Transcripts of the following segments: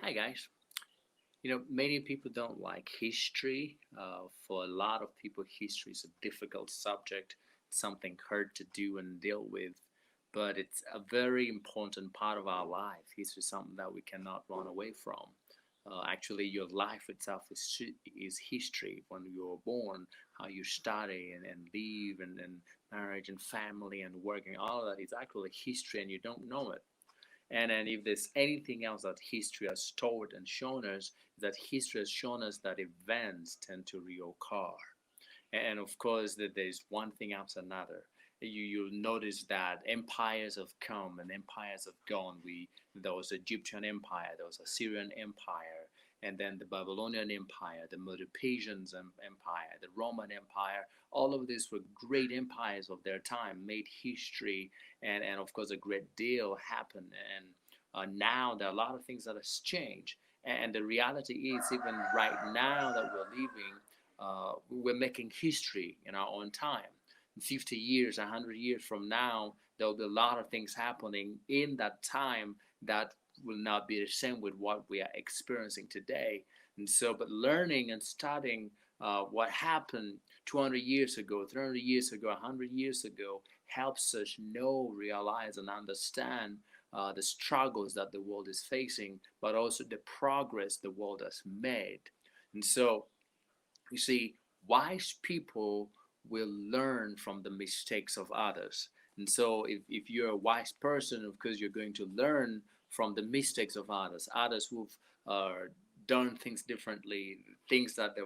Hi guys. Many people don't like history. For a lot of people, history is a difficult subject, something hard to do and deal with. But it's a very important part of our life. History is something that we cannot run away from. Actually, your life itself is history. When you were born, how you study and live, and marriage and family and working, all of that is actually history, and you don't know it. And if there's anything else that history has taught and shown us, that history has shown us that events tend to reoccur. And of course, that there's one thing after another. You'll notice that empires have come and empires have gone. There was Egyptian empire, there was Assyrian empire, and then the Babylonian empire, the Medo-Persian empire, the Roman empire. All of these were great empires of their time, made history, and of course a great deal happened. And now there are a lot of things that has changed. And the reality is, even right now that we're living, we're making history in our own time. In 50 years, 100 years from now, there'll be a lot of things happening in that time that will not be the same with what we are experiencing today. And so, but learning and studying what happened 200 years ago, 300 years ago, 100 years ago helps us know, realize, and understand the struggles that the world is facing, but also the progress the world has made. And so, you see, wise people will learn from the mistakes of others. And so, if you're a wise person, of course, you're going to learn from the mistakes of others, others who've done things differently, things that they've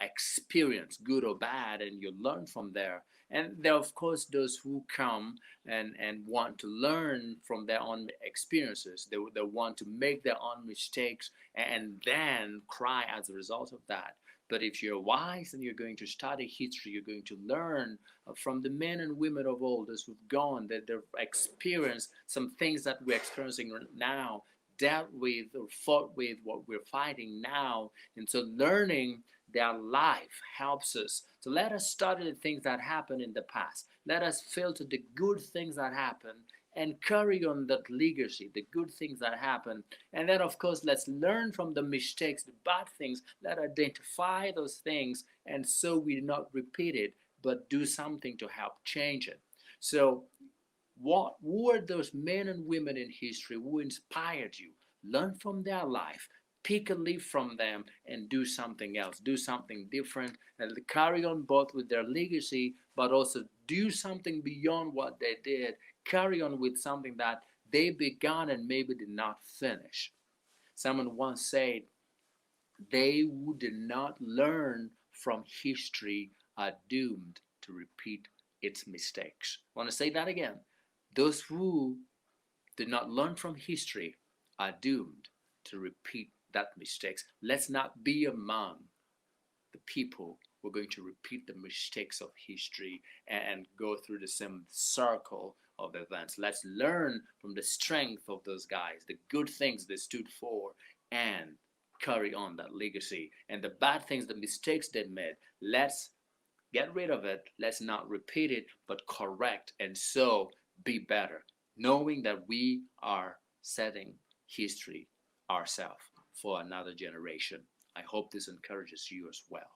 experienced, good or bad, and you learn from there. And there are, of course, those who come and want to learn from their own experiences. They want to make their own mistakes and then cry as a result of that. But if you're wise and you're going to study history, you're going to learn from the men and women of old, those who've gone, that they've experienced some things that we're experiencing now, dealt with or fought with what we're fighting now. And so learning their life helps us. So let us study the things that happened in the past. Let us filter the good things that happened and carry on that legacy, the good things that happen. And then, of course, let's learn from the mistakes, the bad things. Let's identify those things, and so we do not repeat it, but do something to help change it. So, who are those men and women in history who inspired you? Learn from their life, pick a leaf from them, and do something else, do something different, and carry on both with their legacy, but also do something beyond what they did. Carry on with something that they began and maybe did not finish. Someone once said, they who did not learn from history are doomed to repeat its mistakes. I want to say that again. Those who did not learn from history are doomed to repeat that mistakes. Let's not be among the people who are going to repeat the mistakes of history and go through the same circle of events. Let's learn from the strength of those guys, the good things they stood for, and carry on that legacy. And the bad things, the mistakes they made, let's get rid of it. Let's not repeat it, but correct and so be better, knowing that we are setting history ourselves for another generation. I hope this encourages you as well.